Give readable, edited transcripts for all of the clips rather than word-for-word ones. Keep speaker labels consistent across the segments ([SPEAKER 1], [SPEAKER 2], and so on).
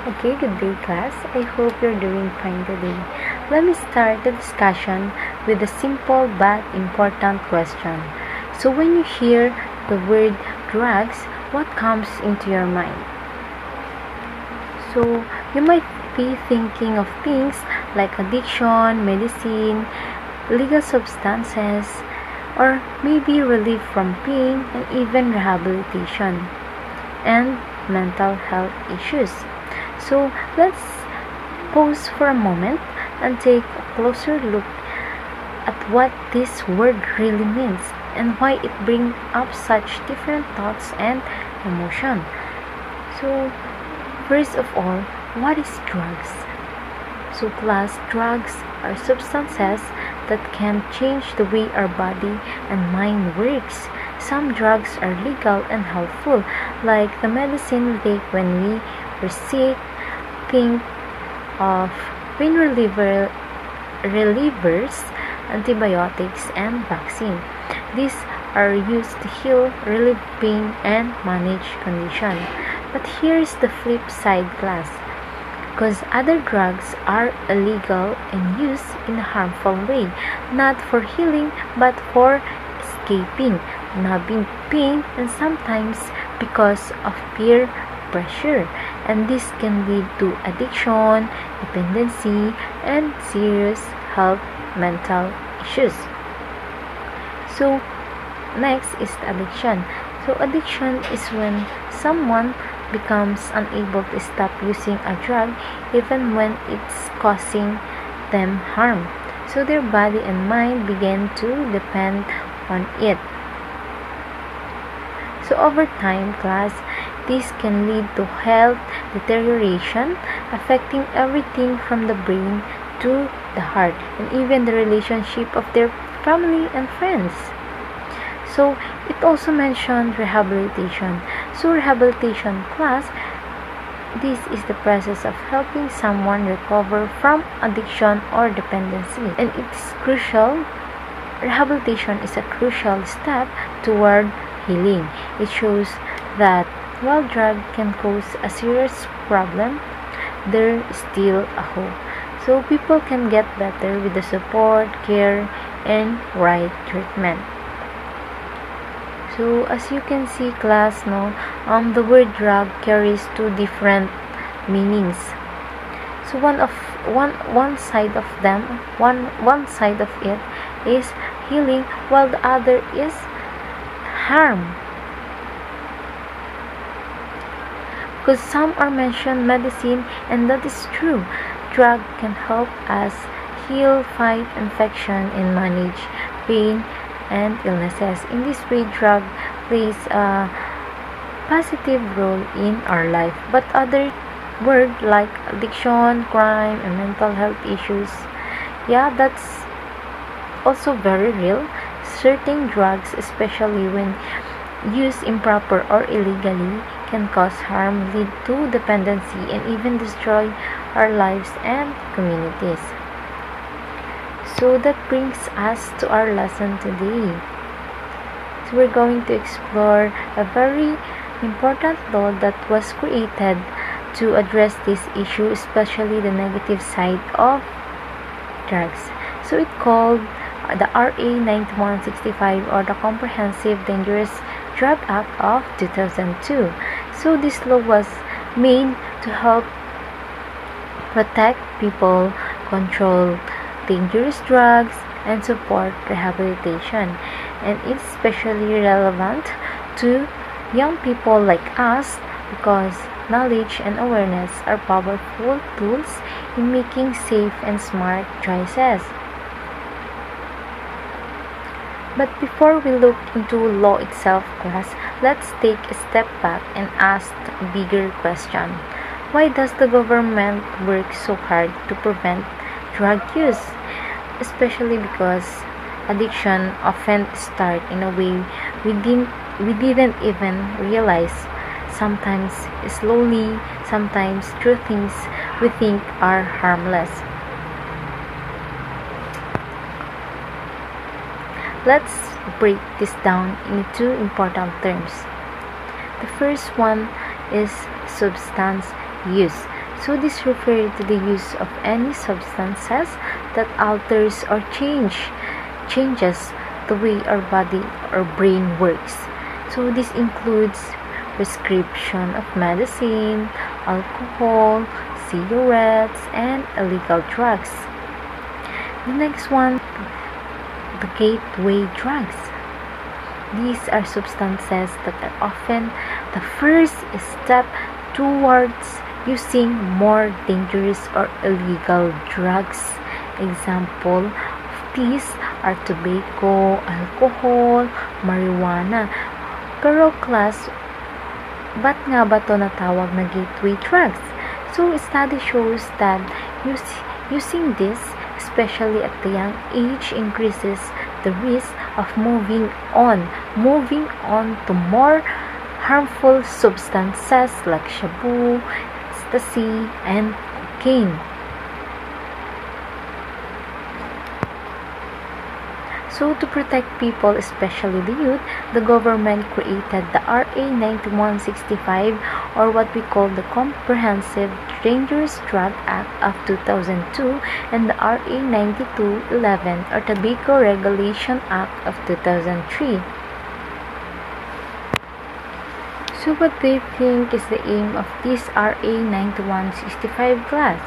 [SPEAKER 1] Okay, good day class. I hope you're doing fine today. Let me start the discussion with a simple but important question. So when you hear the word drugs, what comes into your mind? So you might be thinking of things like addiction, medicine, legal substances, or maybe relief from pain and even rehabilitation and mental health issues. So let's pause for a moment and take a closer look at what this word really means and why it brings up such different thoughts and emotion. So first of all, what is drugs? So class, drugs are substances that can change the way our body and mind works. Some drugs are legal and helpful, like the medicine we take when we are sick. Think of pain relievers, antibiotics, and vaccine. These are used to heal, relieve pain, and manage condition. But here's the flip side, class. Because other drugs are illegal and used in a harmful way, not for healing but for escaping, numbing pain, and sometimes because of peer pressure. And this can lead to addiction, dependency, and serious health mental issues. So next is addiction. So addiction is when someone becomes unable to stop using a drug even when it's causing them harm. So their body and mind begin to depend on it. So over time, class, this can lead to health deterioration, affecting everything from the brain to the heart and even the relationship of their family and friends. So it also mentioned rehabilitation. So rehabilitation class, this is the process of helping someone recover from addiction or dependency. And it's crucial. Rehabilitation is a crucial step toward healing. It shows that while drug can cause a serious problem, there is still a hope. So people can get better with the support, care, and right treatment. So as you can see, class, the word drug carries two different meanings. So one side of it is healing, while the other is harm. Because some are mentioned medicine, and that is true. Drug can help us heal, fight infection, and manage pain and illnesses. In this way, drug plays a positive role in our life. But other word like addiction, crime, and mental health issues, that's also very real. Certain drugs, especially when used improper or illegally, can cause harm, lead to dependency, and even destroy our lives and communities. So that brings us to our lesson today. So we're going to explore a very important law that was created to address this issue, especially the negative side of drugs. So it's called the RA 9165, or the Comprehensive Dangerous Drug Act of 2002. So this law was made to help protect people, control dangerous drugs, and support rehabilitation. And it's especially relevant to young people like us because knowledge and awareness are powerful tools in making safe and smart choices. But before we look into law itself, class, let's take a step back and ask a bigger question. Why does the government work so hard to prevent drug use? Especially because addiction often starts in a way we didn't even realize. Sometimes slowly, sometimes through things we think are harmless. Let's break this down into two important terms. The first one is substance use. So this refers to the use of any substances that alters or changes the way our body or brain works. So this includes prescription of medicine, alcohol, cigarettes, and illegal drugs. The next one, the gateway drugs. These are substances that are often the first step towards using more dangerous or illegal drugs. Example of these are tobacco, alcohol, marijuana. Pero class, ba't nga ba to natawag na gateway drugs? So, study shows that using this, especially at the young age, increases the risk of moving on to more harmful substances like shabu, ecstasy, and cocaine. So, to protect people, especially the youth, the government created the RA 9165, or what we call the Comprehensive Dangerous Drug Act of 2002, and the RA 9211, or Tobacco Regulation Act of 2003. So, what do you think is the aim of this RA 9165 class?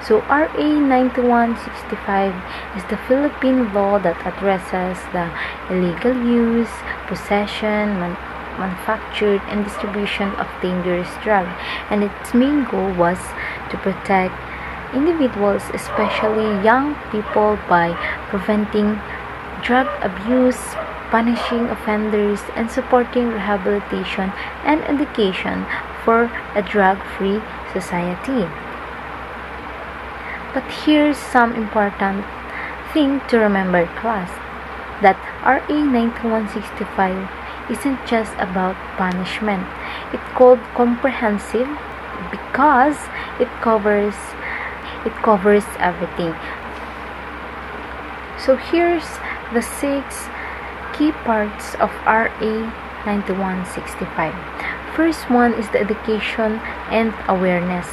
[SPEAKER 1] So, RA 9165 is the Philippine law that addresses the illegal use, possession, manufacture, and distribution of dangerous drugs, and its main goal was to protect individuals, especially young people, by preventing drug abuse, punishing offenders, and supporting rehabilitation and education for a drug-free society. But here's some important thing to remember, class, that RA 9165 isn't just about punishment. It's called comprehensive because it covers everything. So here's the 6 key parts of RA 9165. First one is the education and awareness.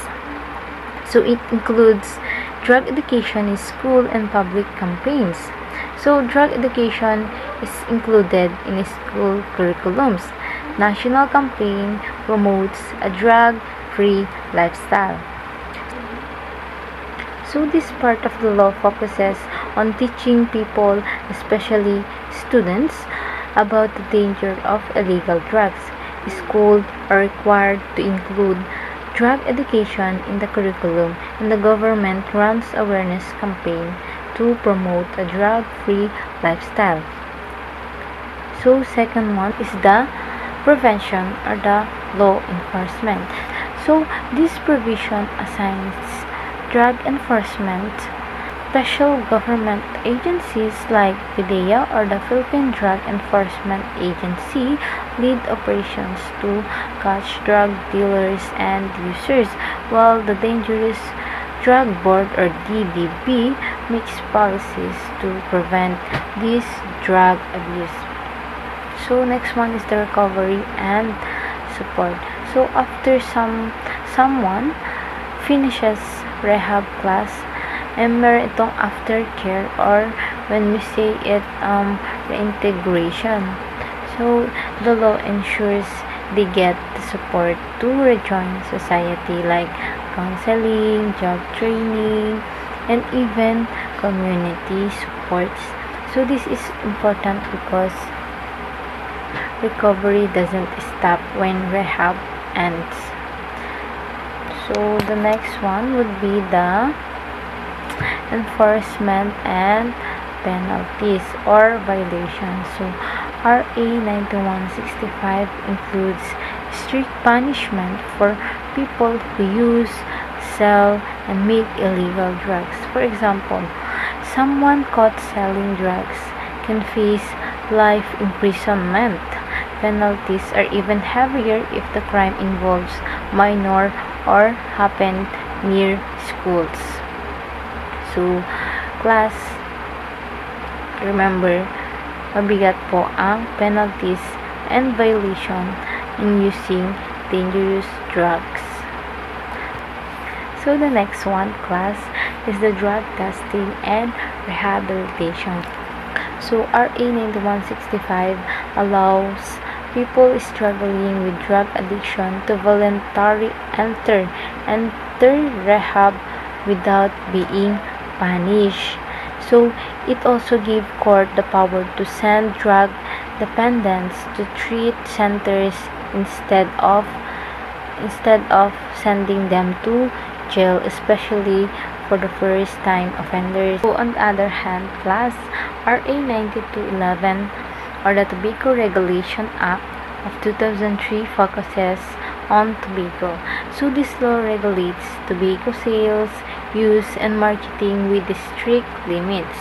[SPEAKER 1] So it includes drug education in school and public campaigns. So drug education is included in school curriculums. National campaign promotes a drug-free lifestyle. So this part of the law focuses on teaching people, especially students, about the danger of illegal drugs. Schools are required to include drug education in the curriculum, and the government runs awareness campaign to promote a drug-free lifestyle. So second one is the prevention or the law enforcement. So this provision assigns drug enforcement special government agencies like PDEA or the Philippine Drug Enforcement Agency lead operations to catch drug dealers and users, while the Dangerous Drug Board or DDB makes policies to prevent this drug abuse. So next one is the recovery and support. So after someone finishes rehab class, and meron itong aftercare, or when we say it, reintegration. So the law ensures they get the support to rejoin society like counseling, job training, and even community supports. So this is important because recovery doesn't stop when rehab ends. So the next one would be the enforcement and penalties or violations. So RA 9165 includes strict punishment for people who use, sell, and make illegal drugs. For example, someone caught selling drugs can face life imprisonment. Penalties are even heavier if the crime involves minor or happened near schools. So, class, remember, mabigat po ang penalties and violation in using dangerous drugs. So the next one, class, is the drug testing and rehabilitation. So RA 9165 allows people struggling with drug addiction to voluntarily enter rehab without being punished. So it also gives court the power to send drug dependents to treat centers instead of sending them to jail, especially for the first time offenders. So on the other hand, class, RA 9211, or the Tobacco Regulation Act of 2003, focuses on tobacco. So this law regulates tobacco sales, use, and marketing with strict limits.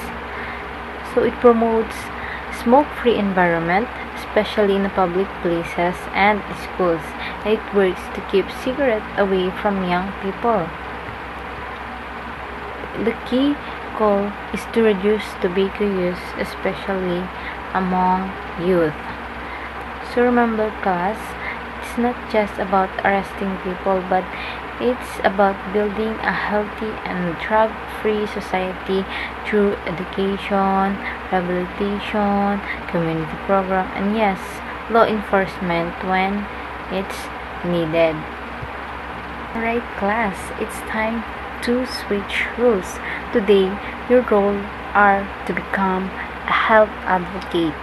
[SPEAKER 1] So it promotes smoke-free environment, especially in public places and schools. And it works to keep cigarettes away from young people. The key goal is to reduce tobacco use, especially among youth. So remember, class, it's not just about arresting people, but it's about building a healthy and drug-free society through education, rehabilitation, community program, and yes, law enforcement when it's needed. Alright, class, it's time to switch roles. Today, your role are to become a health advocate.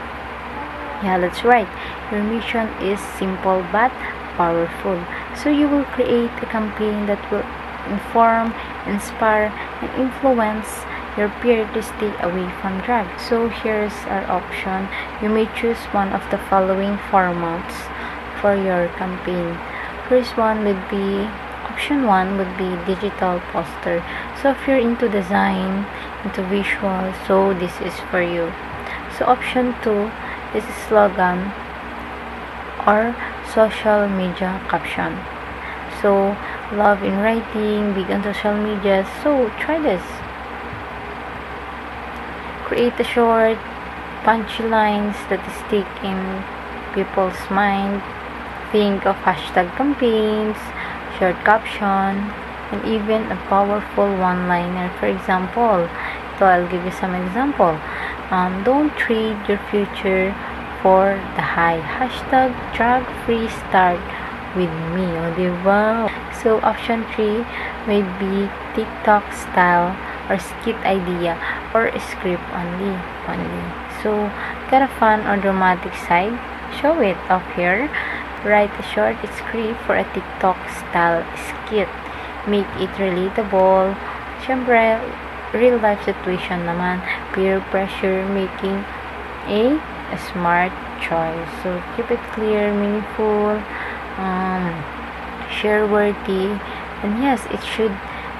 [SPEAKER 1] Yeah, that's right. Your mission is simple but powerful. So you will create a campaign that will inform, inspire, and influence your peer to stay away from drugs. So here's our option. You may choose one of the following formats for your campaign. First one would be Option 1 would be digital poster. So if you're into design, into visual, so this is for you. So option 2 is slogan or social media caption. So love in writing, big on social media, so try this. Create a short, punchy lines that stick in people's mind. Think of hashtag campaigns, short caption, and even a powerful one-liner. For example, so I'll give you some example. Don't trade your future for the high. Hashtag drug-free start with me. O, diba? So, option 3 may be TikTok style or skit idea or script only. So, got a fun or dramatic side? Show it up here. Write a short script for a TikTok style skit. Make it relatable. Syempre, real life situation naman. Peer pressure, making a smart choice. So, keep it clear, meaningful, share worthy, and yes, it should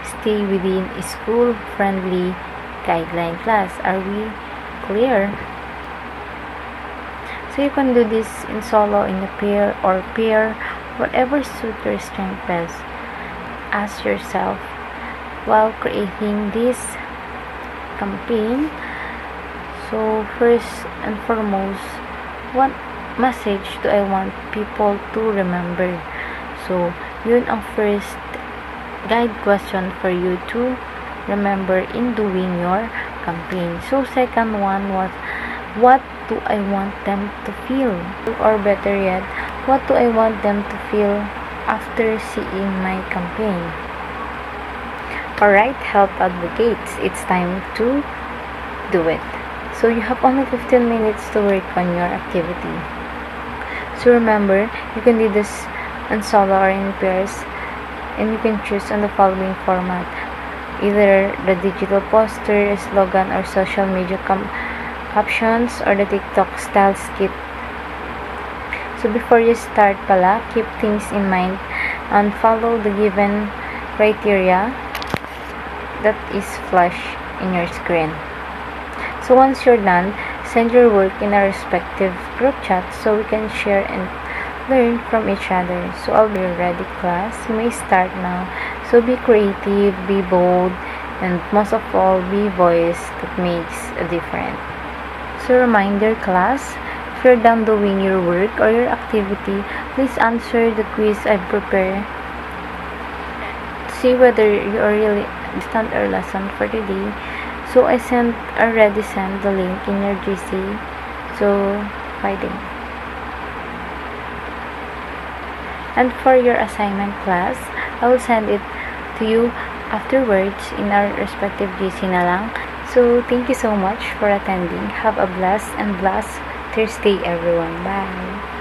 [SPEAKER 1] stay within a school-friendly guideline. Class, are we clear? So you can do this in solo, in a pair, whatever suits your strength best. Ask yourself while creating this campaign. So first and foremost, what message do I want people to remember? So yun ang first guide question for you to remember in doing your campaign. So second one was, what do I want them to feel? Or better yet, what do I want them to feel after seeing my campaign? Alright, health advocates, it's time to do it. So you have only 15 minutes to work on your activity. So remember, you can do this in solo or in pairs, and you can choose on the following format: either the digital poster, slogan, or social media captions, or the TikTok style skit. So before you start pala, keep things in mind and follow the given criteria that is flashed in your screen. So once you're done, send your work in our respective group chat so we can share and learn from each other. So I'll be ready, class. You may start now. So be creative, be bold, and most of all, be voice that makes a difference. So reminder, class, if you're done doing your work or your activity, please answer the quiz I've prepared. see whether you already understand our lesson for today. So I already sent the link in your GC. So fighting. And for your assignment class, I will send it to you afterwards in our respective GC na lang. So thank you so much for attending. Have a blessed Thursday, everyone. Bye.